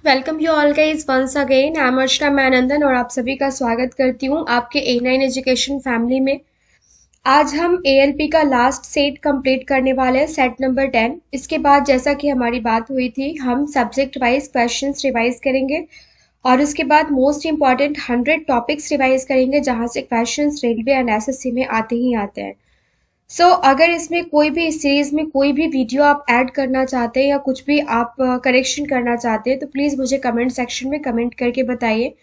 Welcome you all guys once again. I am Archana Mainandan और आप सभी का स्वागत करती हूँ आपके A9 एजुकेशन फैमिली में। आज हम ALP का लास्ट सेट कंप्लीट करने वाले हैं, सेट नंबर 10। इसके बाद जैसा कि हमारी बात हुई थी, हम सब्जेक्ट वाइज क्वेश्चंस रिवाइज करेंगे और उसके बाद मोस्ट इंपॉर्टेंट 100 टॉपिक्स रिवाइज करेंगे, जहां से क्वेश्चंस रेलवे एंड SSC में आते ही आते हैं। अगर इसमें कोई भी इस सीरीज में कोई भी वीडियो आप ऐड करना चाहते हैं या कुछ भी आप करेक्शन करना चाहते हैं तो प्लीज़ मुझे कमेंट सेक्शन में कमेंट करके बताइए।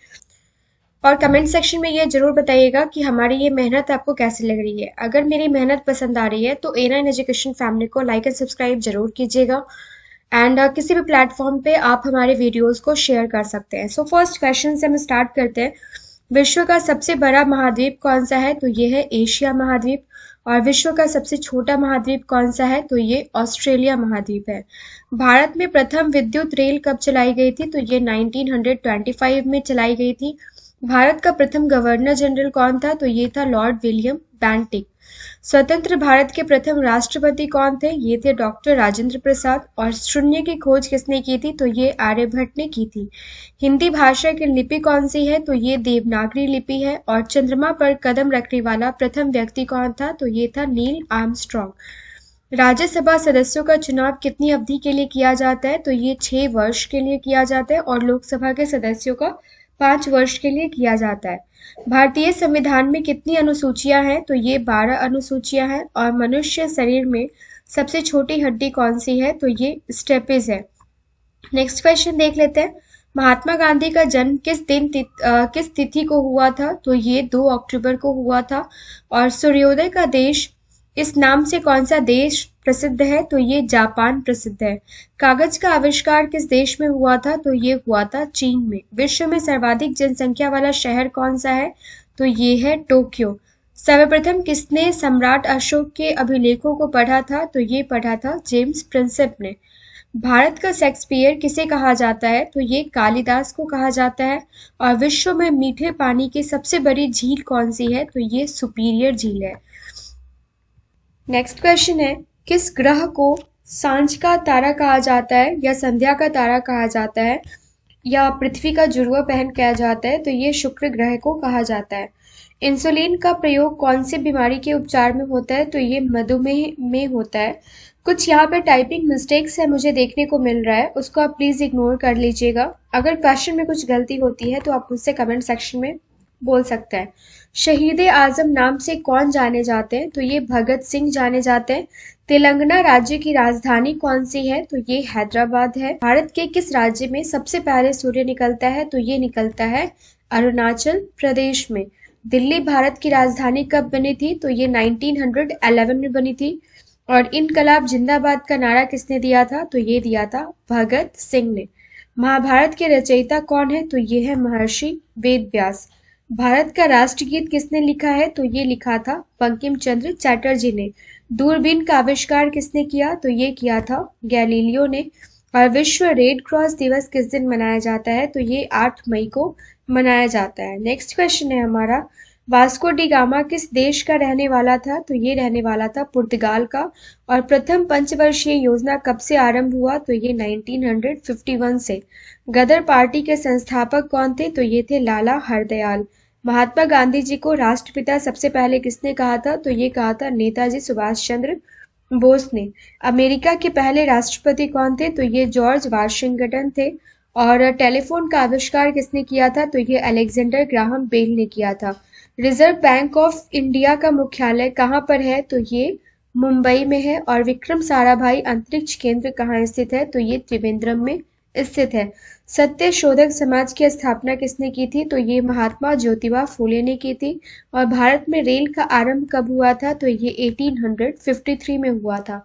और कमेंट सेक्शन में ये ज़रूर बताइएगा कि हमारी ये मेहनत आपको कैसी लग रही है। अगर मेरी मेहनत पसंद आ रही है तो A9 एजुकेशन फैमिली को लाइक एंड सब्सक्राइब जरूर कीजिएगा। एंड किसी भी प्लेटफॉर्म पे आप हमारे वीडियोस को शेयर कर सकते हैं। फर्स्ट क्वेश्चन से हम स्टार्ट करते हैं। विश्व का सबसे बड़ा महाद्वीप कौन सा है? तो ये है एशिया महाद्वीप। और विश्व का सबसे छोटा महाद्वीप कौन सा है? तो ये ऑस्ट्रेलिया महाद्वीप है। भारत में प्रथम विद्युत रेल कब चलाई गई थी? तो ये 1925 में चलाई गई थी। भारत का प्रथम गवर्नर जनरल कौन था? तो ये था लॉर्ड विलियम बेंटिक। स्वतंत्र भारत के प्रथम राष्ट्रपति कौन थे? ये थे डॉक्टर राजेंद्र प्रसाद। और शून्य की खोज किसने की थी? तो ये आर्यभट्ट ने की थी। हिंदी भाषा की लिपि कौन सी है? तो ये देवनागरी लिपि है। और चंद्रमा पर कदम रखने वाला प्रथम व्यक्ति कौन था? तो ये था नील आर्मस्ट्रॉन्ग। राज्यसभा सदस्यों का चुनाव कितनी अवधि के लिए किया जाता है? तो ये 6 वर्ष के लिए किया जाता है। और लोकसभा के सदस्यों का 5 वर्ष के लिए किया जाता है। भारतीय संविधान में कितनी अनुसूचियां हैं? तो ये 12 अनुसूचियां हैं। और मनुष्य शरीर में सबसे छोटी हड्डी कौन सी है? तो ये स्टेपिस है। नेक्स्ट क्वेश्चन देख लेते हैं। महात्मा गांधी का जन्म किस तिथि को हुआ था? तो ये 2 अक्टूबर को हुआ था। और सूर्योदय का देश इस नाम से कौन सा देश प्रसिद्ध है? तो ये जापान प्रसिद्ध है। कागज का आविष्कार किस देश में हुआ था? तो ये हुआ था चीन में। विश्व में सर्वाधिक जनसंख्या वाला शहर कौन सा है? तो ये है टोक्यो। सर्वप्रथम किसने सम्राट अशोक के अभिलेखों को पढ़ा था? तो ये पढ़ा था जेम्स प्रिंसेप ने। भारत का शेक्सपियर किसे कहा जाता है? तो ये कालिदास को कहा जाता है। और विश्व में मीठे पानी की सबसे बड़ी झील कौन सी है? तो ये सुपीरियर झील है। नेक्स्ट क्वेश्चन है, किस ग्रह को सांझ का तारा कहा जाता है या संध्या का तारा कहा जाता है या पृथ्वी का जुड़वा बहन कहा जाता है? तो ये शुक्र ग्रह को कहा जाता है। इंसुलिन का प्रयोग कौन सी बीमारी के उपचार में होता है? तो ये मधुमेह में होता है। कुछ यहाँ पे टाइपिंग मिस्टेक्स है मुझे देखने को मिल रहा है, उसको आप प्लीज इग्नोर कर लीजिएगा। अगर क्वेश्चन में कुछ गलती होती है तो आप मुझसे कमेंट सेक्शन में बोल सकते हैं। शहीद आजम नाम से कौन जाने जाते हैं? तो ये भगत सिंह जाने जाते हैं। तेलंगाना राज्य की राजधानी कौन सी है? तो ये हैदराबाद है। भारत के किस राज्य में सबसे पहले सूर्य निकलता है? तो ये निकलता है अरुणाचल प्रदेश में। दिल्ली भारत की राजधानी कब बनी थी? तो ये 1911 में बनी थी। और इनकलाब जिंदाबाद का नारा किसने दिया था? तो ये दिया था भगत सिंह ने। महाभारत के रचयिता कौन है? तो ये है महर्षि वेदव्यास। भारत का राष्ट्रगीत किसने लिखा है? तो ये लिखा था बंकिम चंद्र चटर्जी ने। दूरबीन का आविष्कार किसने किया? तो ये किया था गैलीलियो ने। और विश्व रेड क्रॉस दिवस किस दिन मनाया जाता है? तो ये 8 मई को मनाया जाता है। नेक्स्ट क्वेश्चन है हमारा, वास्को डी गामा किस देश का रहने वाला था? तो ये रहने वाला था पुर्तगाल का। और प्रथम पंचवर्षीय योजना कब से आरंभ हुआ? तो ये 1951 से। गदर पार्टी के संस्थापक कौन थे? तो ये थे लाला हरदयाल। महात्मा गांधी जी को राष्ट्रपिता सबसे पहले किसने कहा था? तो ये कहा था नेताजी सुभाष चंद्र बोस ने। अमेरिका के पहले राष्ट्रपति कौन थे? तो ये जॉर्ज वाशिंगटन थे। और टेलीफोन का आविष्कार किसने किया था? तो ये अलेक्जेंडर ग्राहम बेल ने किया था। रिजर्व बैंक ऑफ इंडिया का मुख्यालय कहाँ पर है? तो ये मुंबई में है। और विक्रम साराभाई अंतरिक्ष केंद्र कहाँ स्थित है? तो ये त्रिवेंद्रम में स्थित है। सत्य शोधक समाज की स्थापना किसने की थी? तो ये महात्मा ज्योतिबा फूले ने की थी। और भारत में रेल का आरंभ कब हुआ था? तो ये 1853 में हुआ था।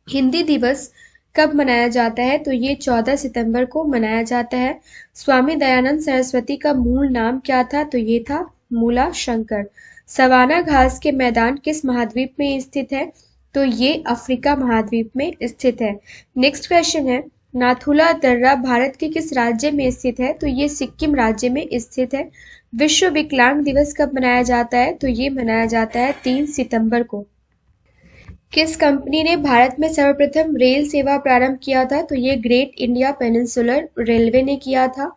हिंदी दिवस कब मनाया जाता है? तो ये 14 सितंबर को मनाया जाता है। स्वामी दयानंद सरस्वती का मूल नाम क्या था? तो ये था मूला शंकर। सवाना घास के मैदान किस महाद्वीप में स्थित है? तो ये अफ्रीका महाद्वीप में स्थित है। नेक्स्ट क्वेश्चन है, नाथुला दर्रा भारत के किस राज्य में स्थित है? तो ये सिक्किम राज्य में स्थित है। विश्व विकलांग दिवस कब मनाया जाता है? तो ये मनाया जाता है 3 सितंबर को। किस कंपनी ने भारत में सर्वप्रथम रेल सेवा प्रारंभ किया था? तो ये ग्रेट इंडिया पेनिनसुलर रेलवे ने किया था।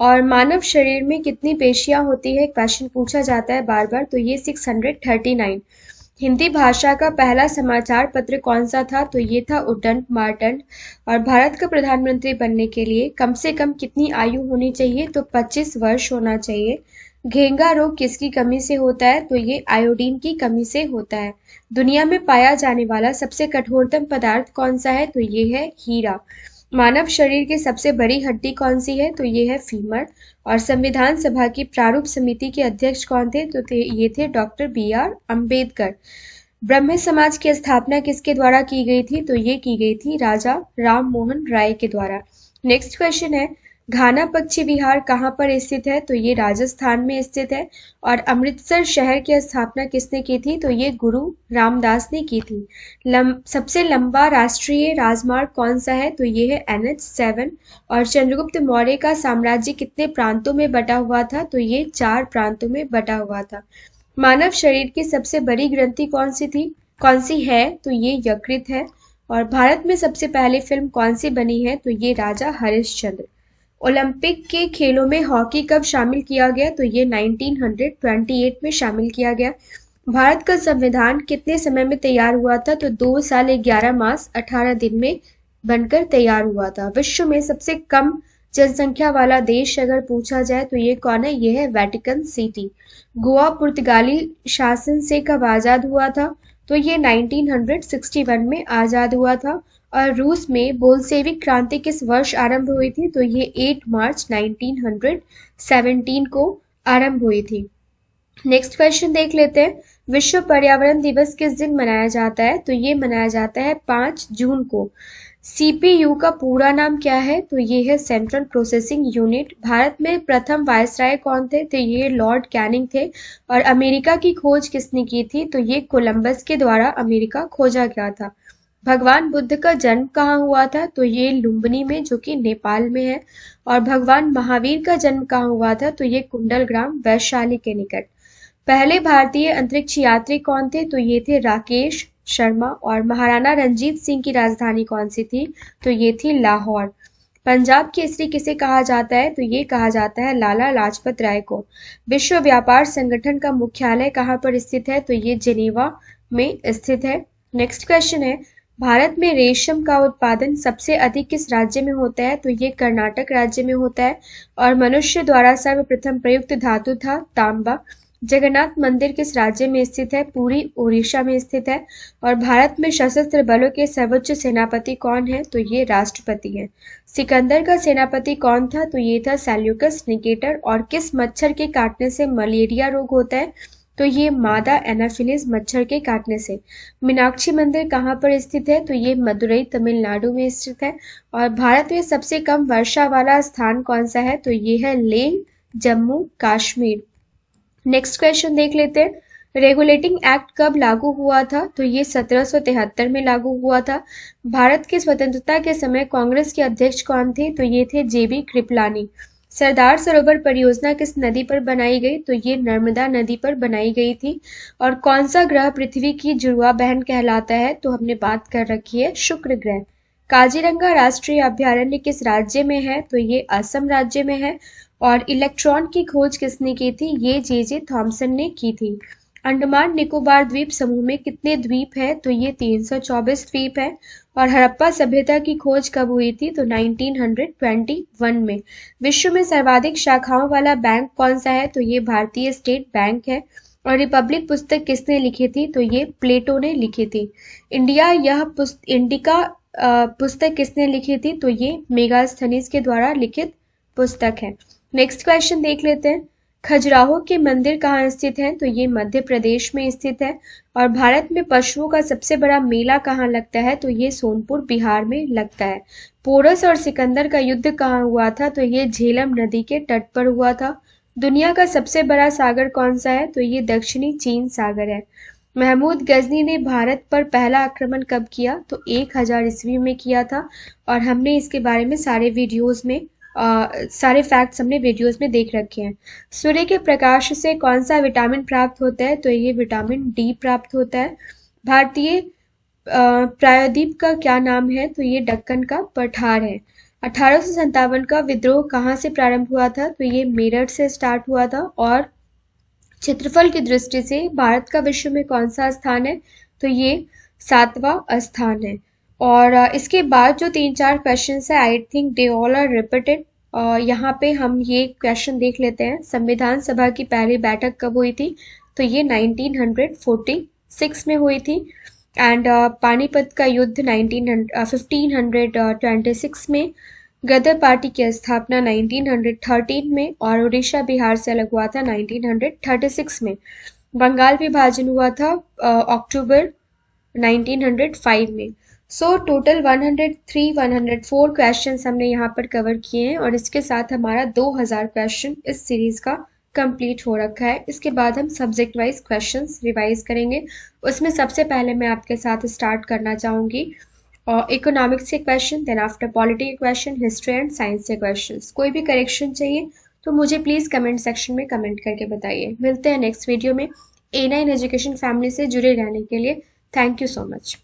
और मानव शरीर में कितनी पेशियां होती है, क्वेश्चन पूछा जाता है बार बार, तो ये 639। हिंदी भाषा का पहला समाचार पत्र कौन सा था? तो ये था उद्दंड मार्तंड। और भारत का प्रधानमंत्री बनने के लिए कम से कम कितनी आयु होनी चाहिए? तो 25 वर्ष होना चाहिए। घेंगा रोग किसकी कमी से होता है? तो ये आयोडीन की कमी से होता है। दुनिया में पाया जाने वाला सबसे कठोरतम पदार्थ कौन सा है? तो ये है हीरा। मानव शरीर की सबसे बड़ी हड्डी कौन सी है? तो ये है फीमर। और संविधान सभा की प्रारूप समिति के अध्यक्ष कौन थे? तो ये थे डॉक्टर B.R. अम्बेडकर। ब्रह्म समाज की स्थापना किसके द्वारा की गई थी? तो ये की गई थी राजा राम मोहन राय के द्वारा। नेक्स्ट क्वेश्चन है, घाना पक्षी विहार कहाँ पर स्थित है? तो ये राजस्थान में स्थित है। और अमृतसर शहर की स्थापना किसने की थी? तो ये गुरु रामदास ने की थी। सबसे लंबा राष्ट्रीय राजमार्ग कौन सा है? तो ये है NH7। और चंद्रगुप्त मौर्य का साम्राज्य कितने प्रांतों में बटा हुआ था? तो ये 4 प्रांतों में बटा हुआ था। मानव शरीर की सबसे बड़ी ग्रंथि कौन सी है? तो ये यकृत है। और भारत में सबसे पहले फिल्म कौन सी बनी है? तो ये राजा हरिश्चंद्र। ओलंपिक के खेलों में हॉकी कब शामिल किया गया? तो ये 1928 में शामिल किया गया। भारत का संविधान कितने समय में तैयार हुआ था? तो 2 साल 11 मास 18 दिन में बनकर तैयार हुआ था। विश्व में सबसे कम जनसंख्या वाला देश अगर पूछा जाए तो ये कौन है? ये है वेटिकन सिटी। गोवा पुर्तगाली शासन से कब आजाद हुआ था? तो ये 1961 में आजाद हुआ था। और रूस में बोल्शेविक क्रांति किस वर्ष आरंभ हुई थी? तो ये 8 मार्च 1917 को आरंभ हुई थी। नेक्स्ट क्वेश्चन देख लेते हैं, विश्व पर्यावरण दिवस किस दिन मनाया जाता है? तो ये मनाया जाता है 5 जून को। CPU का पूरा नाम क्या है? तो ये है सेंट्रल प्रोसेसिंग यूनिट। भारत में प्रथम वायसराय कौन थे? तो ये लॉर्ड कैनिंग थे। और अमेरिका की खोज किसने की थी? तो ये कोलंबस के द्वारा अमेरिका खोजा गया था। भगवान बुद्ध का जन्म कहाँ हुआ था? तो ये लुम्बिनी में, जो कि नेपाल में है। और भगवान महावीर का जन्म कहाँ हुआ था? तो ये कुंडलग्राम वैशाली के निकट। पहले भारतीय अंतरिक्ष यात्री कौन थे? तो ये थे राकेश शर्मा। और महाराणा रंजीत सिंह की राजधानी कौन सी थी? तो ये थी लाहौर। पंजाब केसरी किसे कहा जाता है? तो ये कहा जाता है लाला लाजपत राय को। विश्व व्यापार संगठन का मुख्यालय कहाँ पर स्थित है? तो ये जेनेवा में स्थित है। नेक्स्ट क्वेश्चन है, भारत में रेशम का उत्पादन सबसे अधिक किस राज्य में होता है? तो ये कर्नाटक राज्य में होता है। और मनुष्य द्वारा सर्वप्रथम प्रयुक्त धातु था तांबा। जगन्नाथ मंदिर किस राज्य में स्थित है? पूरी ओडिशा में स्थित है। और भारत में सशस्त्र बलों के सर्वोच्च सेनापति कौन है? तो ये राष्ट्रपति हैं। सिकंदर का सेनापति कौन था? तो ये था सेल्यूकस निकेटर। और किस मच्छर के काटने से मलेरिया रोग होता है? तो ये मादा एनाफिलिस मच्छर के काटने से। मीनाक्षी मंदिर कहाँ पर स्थित है? तो ये मदुरई तमिलनाडु में स्थित है। और भारत में सबसे कम वर्षा वाला स्थान कौन सा है? तो ये है लेह, जम्मू कश्मीर। नेक्स्ट क्वेश्चन देख लेते हैं, रेगुलेटिंग एक्ट कब लागू हुआ था? तो ये 1773 में लागू हुआ था। भारत की स्वतंत्रता के समय कांग्रेस के अध्यक्ष कौन थे? तो ये थे JB कृपलानी। सरदार सरोवर परियोजना किस नदी पर बनाई गई? तो ये नर्मदा नदी पर बनाई गई थी। और कौन सा ग्रह पृथ्वी की जुड़वा बहन कहलाता है? तो हमने बात कर रखी है शुक्र ग्रह। काजीरंगा राष्ट्रीय अभयारण्य किस राज्य में है? तो ये असम राज्य में है। और इलेक्ट्रॉन की खोज किसने की थी? ये JJ थॉमसन ने की थी। अंडमान निकोबार द्वीप समूह में कितने द्वीप है? तो ये 324 द्वीप है। और हड़प्पा सभ्यता की खोज कब हुई थी? तो 1921 में। विश्व में सर्वाधिक शाखाओं वाला बैंक कौन सा है? तो ये भारतीय स्टेट बैंक है। और रिपब्लिक पुस्तक किसने लिखी थी? तो ये प्लेटो ने लिखी थी। इंडिका पुस्तक किसने लिखी थी? तो ये मेगास्थनीज के द्वारा लिखित पुस्तक है। नेक्स्ट क्वेश्चन देख लेते हैं, खजुराहो के मंदिर कहाँ स्थित है? तो ये मध्य प्रदेश में स्थित है। और भारत में पशुओं का सबसे बड़ा मेला कहाँ लगता है? तो ये सोनपुर बिहार में लगता है। पोरस और सिकंदर का युद्ध कहाँ हुआ था? तो ये झेलम नदी के तट पर हुआ था। दुनिया का सबसे बड़ा सागर कौन सा है? तो ये दक्षिणी चीन सागर है। महमूद गजनी ने भारत पर पहला आक्रमण कब किया? तो 1000 ईस्वी में किया था। और हमने इसके बारे में सारे फैक्ट्स हमने वीडियोस में देख रखे हैं। सूर्य के प्रकाश से कौन सा विटामिन प्राप्त होता है? तो ये विटामिन D प्राप्त होता है। भारतीय प्रायद्वीप का क्या नाम है? तो ये दक्कन का पठार है। 1857 का विद्रोह कहाँ से प्रारंभ हुआ था? तो ये मेरठ से स्टार्ट हुआ था। और क्षेत्रफल की दृष्टि से भारत का विश्व में कौन सा स्थान है? तो ये 7वां स्थान है। और इसके बाद जो 3-4 क्वेश्चन है, I think they all are repeated. यहाँ पे हम ये क्वेश्चन देख लेते हैं। संविधान सभा की पहली बैठक कब हुई थी? तो ये 1946 में हुई थी। एंड पानीपत का युद्ध 1526 में। गदर पार्टी की स्थापना 1913 में और उड़ीसा बिहार से अलग हुआ था 1936 में। बंगाल विभाजन हुआ था अक्टूबर 1905 में। सो टोटल 103 104 क्वेश्चंस हमने यहाँ पर कवर किए हैं और इसके साथ हमारा 2000 क्वेश्चन इस सीरीज का कंप्लीट हो रखा है। इसके बाद हम सब्जेक्ट वाइज क्वेश्चंस रिवाइज करेंगे। उसमें सबसे पहले मैं आपके साथ स्टार्ट करना चाहूँगी और इकोनॉमिक्स के क्वेश्चन, देन आफ्टर पॉलिटी के क्वेश्चन, हिस्ट्री एंड साइंस के क्वेश्चंस। कोई भी करेक्शन चाहिए तो मुझे प्लीज़ कमेंट सेक्शन में कमेंट करके बताइए। मिलते हैं नेक्स्ट वीडियो में। A9 एजुकेशन फैमिली से जुड़े रहने के लिए थैंक यू सो मच।